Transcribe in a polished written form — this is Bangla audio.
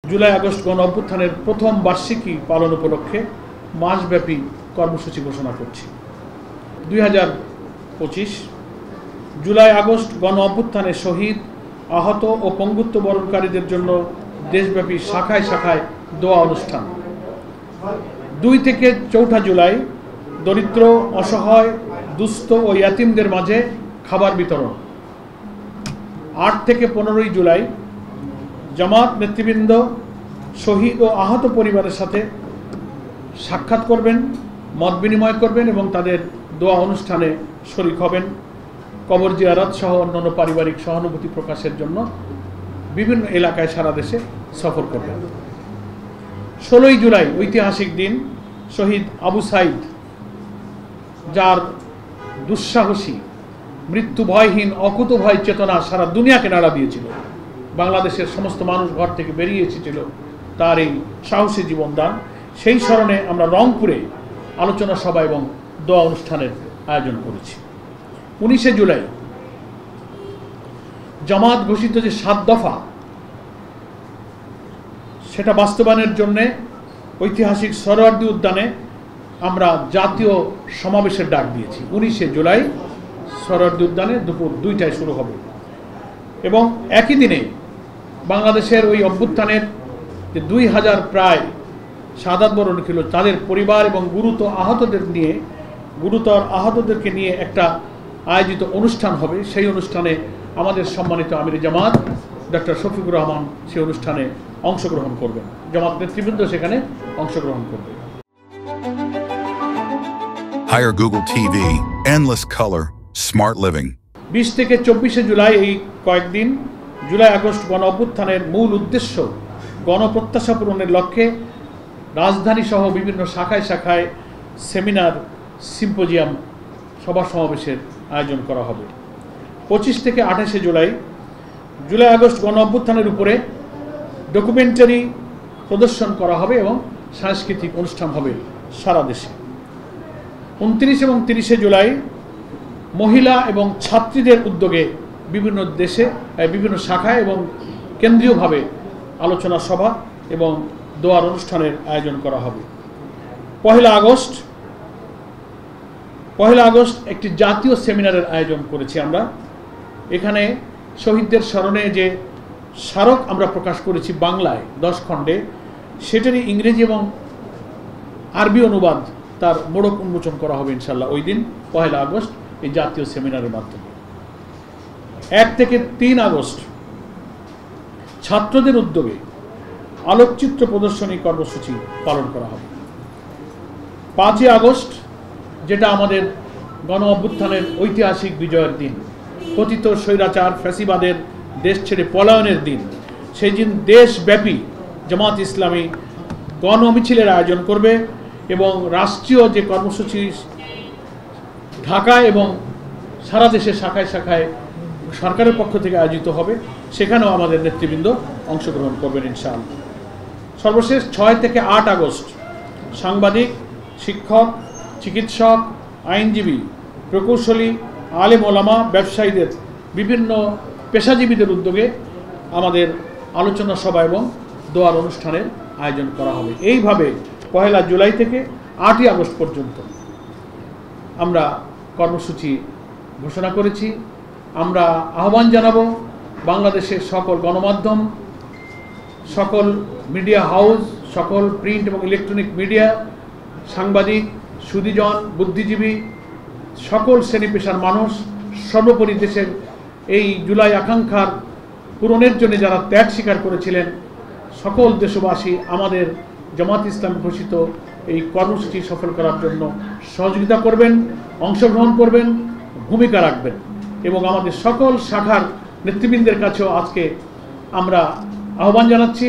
জুলাই আগস্ট গণ অভ্যুত্থানের প্রথম বার্ষিকী পালন উপলক্ষে মাসব্যাপী কর্মসূচি ঘোষণা করছি। 2025 জুলাই আগস্ট গণ অভ্যুত্থানে শহীদ, আহত ও পঙ্গুত্ব বরণকারীদের জন্য দেশব্যাপী শাখায় শাখায় দোয়া অনুষ্ঠান। 2 থেকে 4 জুলাই দরিদ্র, অসহায়, দুস্থ ও ইয়াতিমদের মাঝে খাবার বিতরণ। 8 থেকে 15 জুলাই জামাত নেতৃবৃন্দ শহীদ ও আহত পরিবারের সাথে সাক্ষাৎ করবেন, মত বিনিময় করবেন এবং তাদের দোয়া অনুষ্ঠানে শরীক হবেন। কবর জিয়ারত সহ অন্যান্য পারিবারিক সহানুভূতি প্রকাশের জন্য বিভিন্ন এলাকায় সারা দেশে সফর করবেন। 16 জুলাই ঐতিহাসিক দিন, শহীদ আবু সাইদ, যার দুঃসাহসী, মৃত্যু ভয়হীন, অকুতভয় চেতনা সারা দুনিয়াকে নাড়া দিয়েছিল। বাংলাদেশের সমস্ত মানুষ ঘর থেকে বেরিয়ে এসেছিল তার এই সাহসী জীবনদান। সেই স্মরণে আমরা রংপুরে আলোচনা সভা এবং দোয়া অনুষ্ঠানের আয়োজন করেছি। 19 জুলাই জামাত ঘোষিত যে 7 দফা, সেটা বাস্তবায়নের জন্যে ঐতিহাসিক সোহরাওয়ার্দী উদ্যানে আমরা জাতীয় সমাবেশের ডাক দিয়েছি। 19 জুলাই সোহরাওয়ার্দী উদ্যানে দুপুর 2টায় শুরু হবে এবং একই দিনে বাংলাদেশের ওই অভ্যুত্থানের যে 2000 প্রায় শাহাদাত বরণ ছিল তাদের পরিবার এবং গুরুতর আহতদেরকে নিয়ে একটা আয়োজিত অনুষ্ঠান হবে। সেই অনুষ্ঠানে আমাদের সম্মানিত আমির জামাত ডক্টর শফিকুর রহমান সেই অনুষ্ঠানে অংশগ্রহণ করবেন। জামাত নেতৃবৃন্দ সেখানে অংশগ্রহণ করবে। Hire Google TV, endless color, smart living. 20 থেকে 24 জুলাই এই কয়েকদিন জুলাই আগস্ট গণ অভ্যুত্থানের মূল উদ্দেশ্য গণপ্রত্যাশা পূরণের লক্ষ্যে রাজধানী সহ বিভিন্ন শাখায় শাখায় সেমিনার, সিম্পোজিয়াম, সভা সমাবেশের আয়োজন করা হবে। 25 থেকে 28 জুলাই আগস্ট গণ অভ্যুত্থানের উপরে ডকুমেন্টারি প্রদর্শন করা হবে এবং সাংস্কৃতিক অনুষ্ঠান হবে সারা দেশে। 29 এবং 30 জুলাই মহিলা এবং ছাত্রীদের উদ্যোগে বিভিন্ন দেশে বিভিন্ন শাখায় এবং কেন্দ্রীয়ভাবে আলোচনা সভা এবং দোয়ার অনুষ্ঠানের আয়োজন করা হবে। 1 আগস্ট একটি জাতীয় সেমিনারের আয়োজন করেছি আমরা। এখানে শহীদদের স্মরণে যে স্মারক আমরা প্রকাশ করেছি বাংলায় 10 খণ্ডে, সেটারই ইংরেজি এবং আরবি অনুবাদ, তার মোড়ক উন্মোচন করা হবে ইনশাল্লাহ ওই দিন 1 আগস্ট এই জাতীয় সেমিনারের মাধ্যমে। 1 থেকে 3 আগস্ট ছাত্রদের উদ্যোগে আলোকচিত্র প্রদর্শনী কর্মসূচি পালন করা হবে। 5 আগস্ট, যেটা আমাদের গণ অভ্যুত্থানের ঐতিহাসিক বিজয়ের দিন, কথিত স্বৈরাচার ফ্যাসিবাদের দেশ ছেড়ে পলায়নের দিন, সেই দিন দেশব্যাপী জামাত ইসলামী গণ মিছিলের আয়োজন করবে এবং রাষ্ট্রীয় যে কর্মসূচি ঢাকায় এবং সারা দেশে শাখায় শাখায় সরকারের পক্ষ থেকে আয়োজিত হবে, সেখানেও আমাদের নেতৃবৃন্দ অংশগ্রহণ করবেন ইনশাআল্লাহ। সর্বশেষ 6 থেকে 8 আগস্ট সাংবাদিক, শিক্ষক, চিকিৎসক, আইনজীবী, প্রকৌশলী, আলেম ওলামা, ব্যবসায়ীদের, বিভিন্ন পেশাজীবীদের উদ্যোগে আমাদের আলোচনা সভা এবং দোয়ার অনুষ্ঠানের আয়োজন করা হবে। এইভাবে 1 জুলাই থেকে 8 আগস্ট পর্যন্ত আমরা কর্মসূচি ঘোষণা করেছি। আমরা আহ্বান জানাবো বাংলাদেশের সকল গণমাধ্যম, সকল মিডিয়া হাউস, সকল প্রিন্ট এবং ইলেকট্রনিক মিডিয়া, সাংবাদিক, সুধীজন, বুদ্ধিজীবী, সকল শ্রেণী পেশার মানুষ, সর্বোপরি দেশের এই জুলাই আকাঙ্ক্ষার পূরণের জন্য যারা ত্যাগ স্বীকার করেছিলেন, সকল দেশবাসী আমাদের জামাত ইসলাম ঘোষিত এই কর্মসূচি সফল করার জন্য সহযোগিতা করবেন, অংশগ্রহণ করবেন, ভূমিকা রাখবেন এবং আমাদের সকল শাখার নেতৃবৃন্দের কাছেও আজকে আমরা আহ্বান জানাচ্ছি